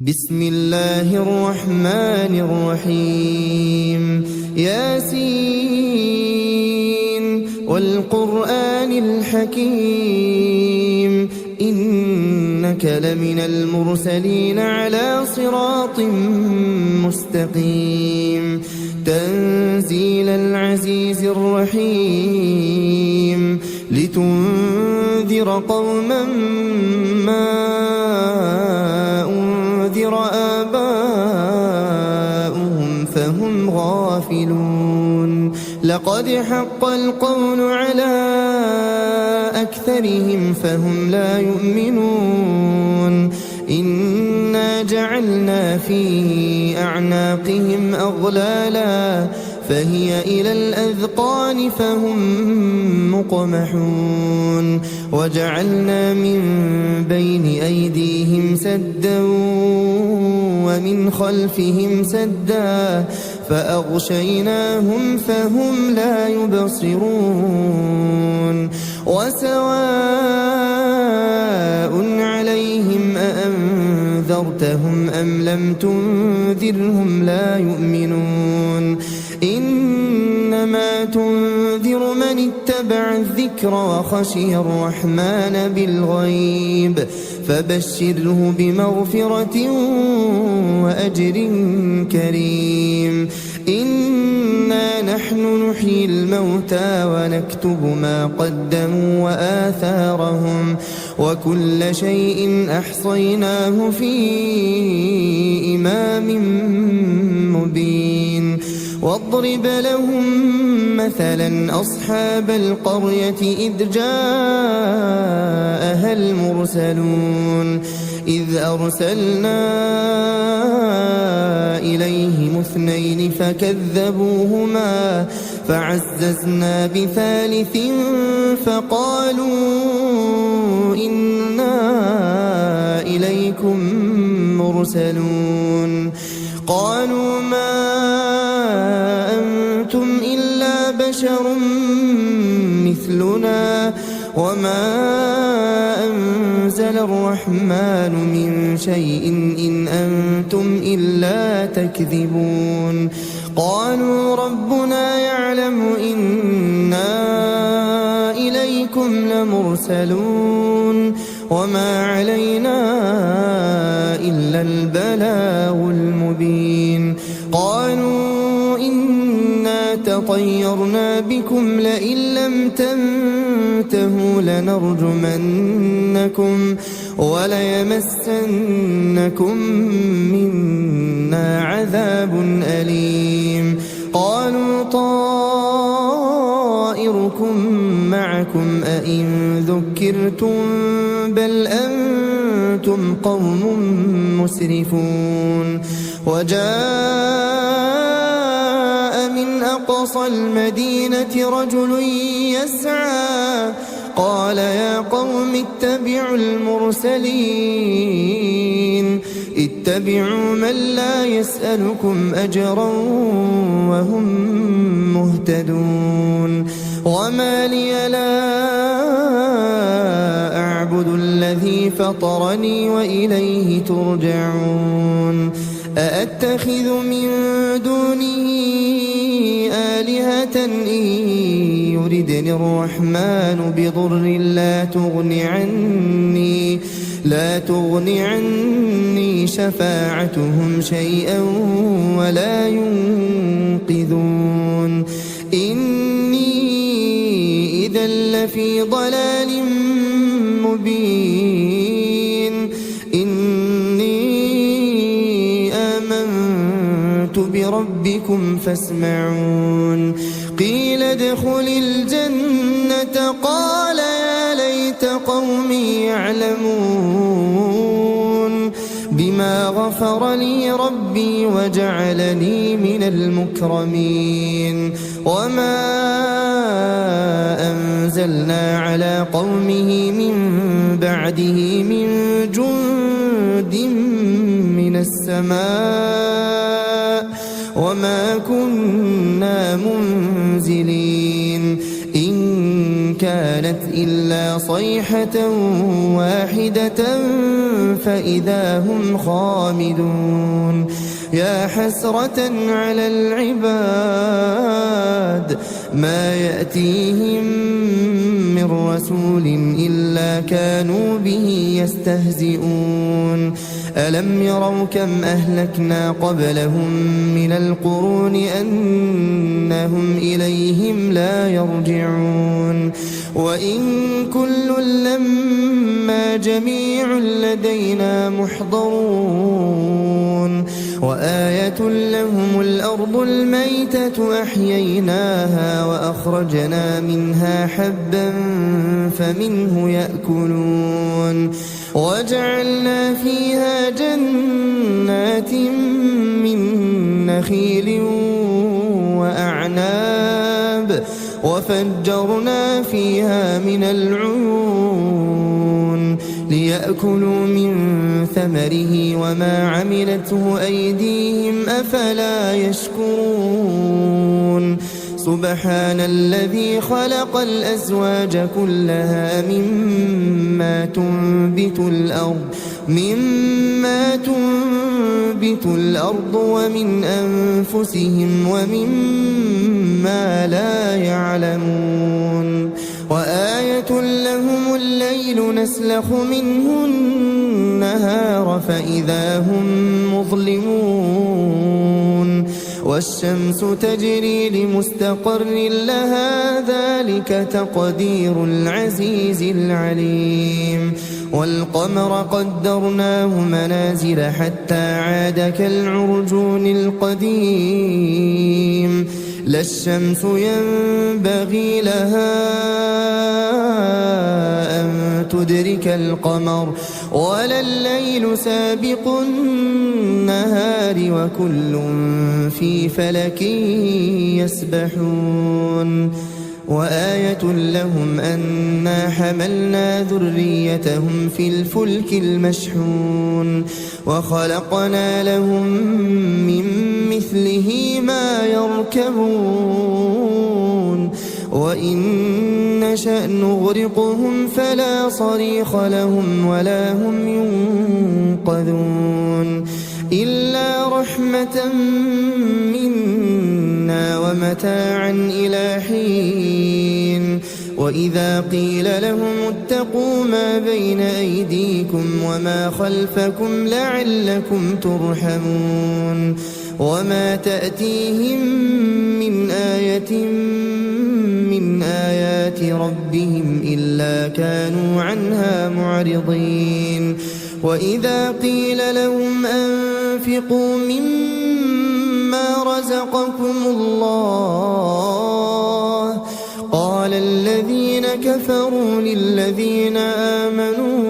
بسم الله الرحمن الرحيم ياسين والقرآن الحكيم إنك لمن المرسلين على صراط مستقيم تنزيل العزيز الرحيم لتنذر قوما ما أنذر آباؤهم فهم غافلون لقد حق القول على أكثرهم فهم لا يؤمنون إنا جعلنا في أعناقهم أغلالا فهي إلى الأذقان فهم مقمحون وجعلنا من بين أيديهم سدا ومن خلفهم سدا فأغشيناهم فهم لا يبصرون وسواء عليهم أأنذرتهم أم لم تنذرهم لا يؤمنون إنما تنذر من اتبع الذكر وخشي الرحمن بالغيب فبشره بمغفرة وأجر كريم إنا نحن نحيي الموتى ونكتب ما قدموا وآثارهم وكل شيء أحصيناه في إمام مبين واضرب لهم مثلا أصحاب القرية إذ جاءها المرسلون إذ أرسلنا إليهم اثنين فكذبوهما فعززنا بثالث فقالوا إنا إليكم مرسلون قالوا ما أنتم إلا بشر مثلنا وما أنزل الرحمن من شيء إن أنتم إلا تكذبون قالوا ربنا يعلم إنا إليكم لمرسلون وما علينا إلا البلاغ المبين قالوا إنا تطيرنا بكم لئن لم تنتهوا لنرجمنكم وليمسنكم منا عذاب أليم قالوا طائركم معكم أئن ذكرتم بل أنتم قوم مسرفون وجاء من أقصى المدينة رجل يسعى قال يا قوم اتبعوا المرسلين اتبعوا من لا يسألكم أجرا وهم مهتدون وما لي لا أعبد الذي فطرني وإليه ترجعون أأتخذ من دونه آلهة إن يردني الرحمن بضر لا تغن عني شفاعتهم شيئا ولا ينقذون إني إذا لفي ضلال مبين إني آمنت بربكم فاسمعون قيل ادخل الجنة قال يا ليت قومي يعلمون بما غفر لي ربي وجعلني من المكرمين وما أنزلنا على قومه من بعده من جند من السماء وما كنا منزلين إن كانت إلا صيحة واحدة فإذا هم خامدون يا حسرة على العباد ما يأتيهم من رسول إلا كانوا به يستهزئون ألم يروا كم أهلكنا قبلهم من القرون أنهم إليهم لا يرجعون وإن كل لما جميع لدينا محضرون وآية لهم الأرض الميتة أحييناها وأخرجنا منها حبا فمنه يأكلون وجعلنا فيها جنات من نخيل وأعناب وفجرنا فيها من العيون ليأكلوا من ثمره وما عملته أيديهم أفلا يشكرون سبحان الذي خلق الأزواج كلها مما تنبت الأرض ومن أنفسهم ومما لا يعلمون وآية لهم الليل نسلخ منه النهار فإذا هم مظلمون والشمس تجري لمستقر لها ذلك تقدير العزيز العليم والقمر قدرناه منازل حتى عاد كالعرجون القديم لا الشمس ينبغي لها أن تدرك القمر ولا الليل سابق النهار وكل في فلك يسبحون وآية لهم أنا حملنا ذريتهم في الفلك المشحون وخلقنا لهم من مثله ما يركبون وإن نشأ نغرقهم فلا صريخ لهم ولا هم ينقذون إلا رحمة منا ومتاعا إلى حين وإذا قيل لهم اتقوا ما بين أيديكم وما خلفكم لعلكم ترحمون وما تأتيهم من آية من آيات ربهم إلا كانوا عنها معرضين وإذا قيل لهم أنفقوا مما رزقكم الله قال الذين كفروا للذين آمنوا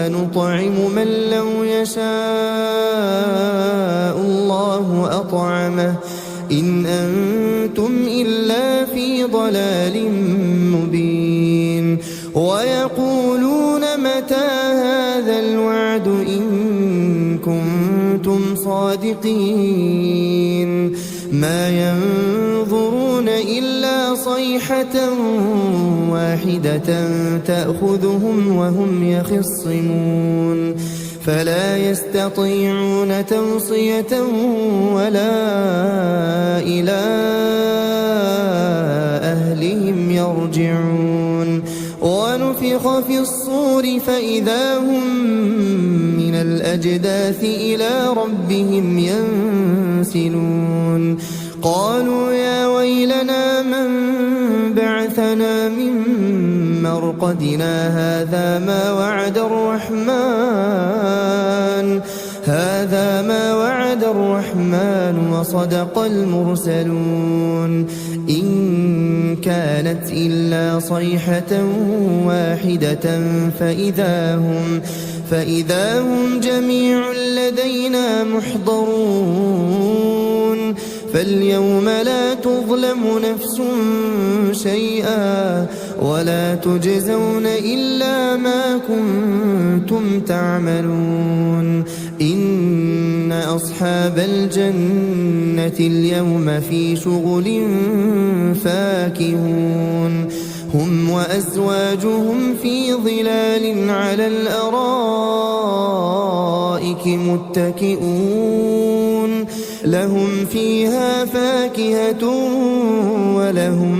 أنطعم من لو يشاء الله أطعمه إن أنتم إلا في ضلال مبين ويقولون متى هذا الوعد إن كنتم صادقين ما ينظرون إلا صيحة واحدة تأخذهم وهم يخصمون فلا يستطيعون توصية ولا إلى أهلهم يرجعون ونفخ في الصور فإذا هم من الأجداث إلى ربهم ينسلون قالوا يا ويلنا من بعثنا من مرقدنا هذا ما وعد الرحمن وصدق المرسلون إن كانت إلا صيحة واحدة فإذا هم جميع لدينا محضرون فاليوم لا تظلم نفس شيئا ولا تجزون إلا ما كنتم تعملون إن أصحاب الجنة اليوم في شغل فاكهون هم وأزواجهم في ظلال على الأرائك متكئون لهم فيها فاكهة ولهم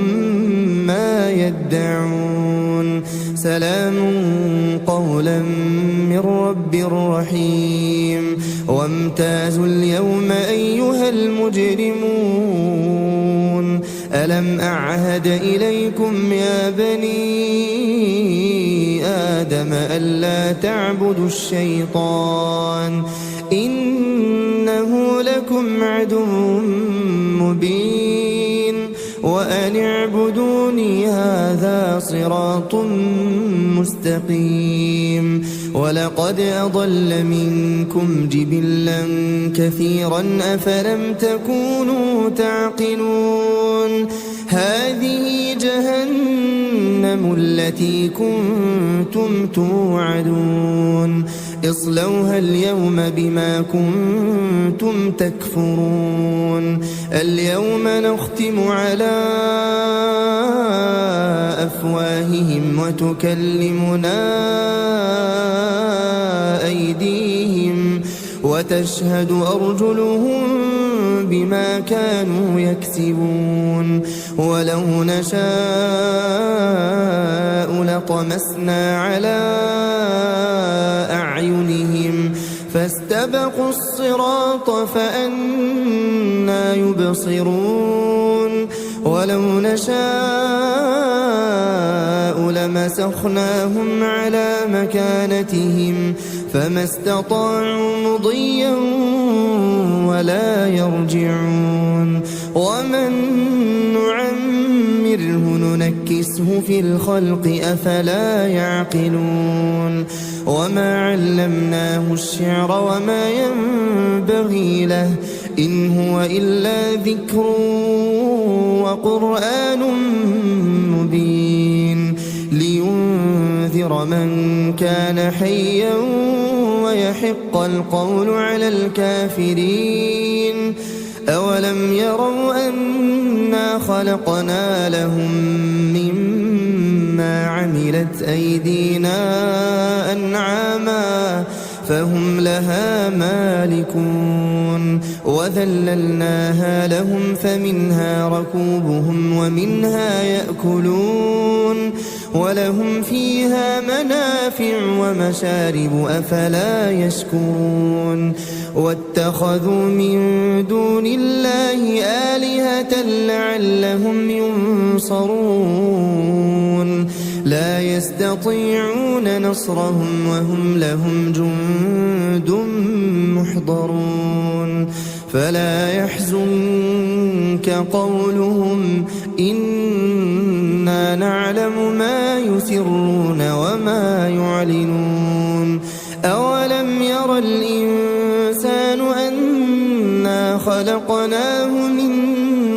ما يدعون سلام قولا من رب رحيم وامتازوا اليوم أيها المجرمون ألم أعهد إليكم يا بني آدم ألا تعبدوا الشيطان إنه لكم عدو مبين وأن اعبدوني هذا صراط مستقيم ولقد أضل منكم جبلا كثيرا أفلم تكونوا تعقلون هذه جهنم التي كنتم توعدون اصلوها اليوم بما كنتم تكفرون اليوم نختم على أفواههم وتكلمنا أيديهم وتشهد أرجلهم بما كانوا يكسبون ولو نشاء لطمسنا على أعينهم فاستبقوا الصراط فأنى يبصرون ولو نشاء لمسخناهم على مكانتهم فما استطاعوا مضيا ولا يرجعون ومن نعمره ننكسه في الخلق أفلا يعقلون وما علمناه الشعر وما ينبغي له إن هو إلا ذكر وقرآن مبين لينذر من كان حيا ويحق القول على الكافرين أولم يروا أنا خلقنا لهم مما عملت أيدينا أنعاما فهم لها مالكون وذللناها لهم فمنها ركوبهم ومنها يأكلون ولهم فيها منافع ومشارب أفلا يشكرون واتخذوا من دون الله آلهة لعلهم ينصرون لا يستطيعون نصرهم وهم لهم جند محضرون فلا يحزنك قولهم إنا نعلم ما يسرون وما يعلنون أولم ير الإنسان أنا خلقناه من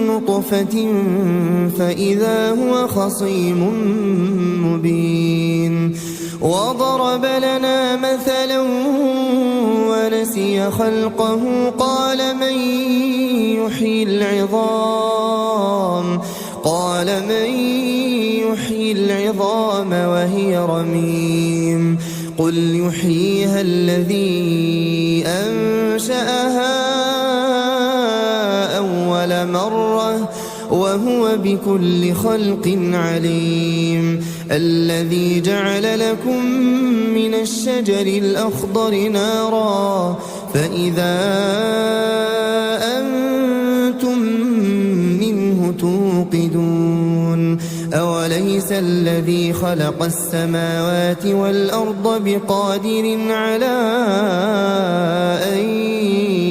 نطفة فإذا هو خصيم مبين وضرب لنا مثلا ونسي خلقه قال من يحيي العظام وهي رميم قل يحييها الذي أنشأها أول مرة وهو بكل خلق عليم الذي جعل لكم من الشجر الأخضر نارا فإذا أنتم منه توقدون أوليس الذي خلق السماوات والأرض بقادر على أن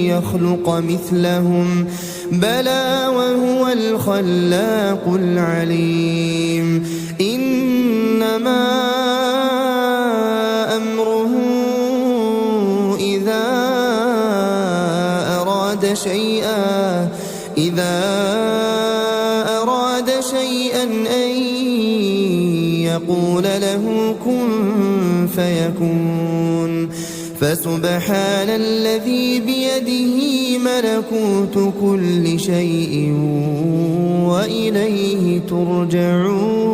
يخلق مثلهم بلى وهو الخلاق العليم إنما أمره إذا أراد شيئا أن يقول له كن فيكون فسبحان الذي بيده ملكوت كل شيء وإليه ترجعون.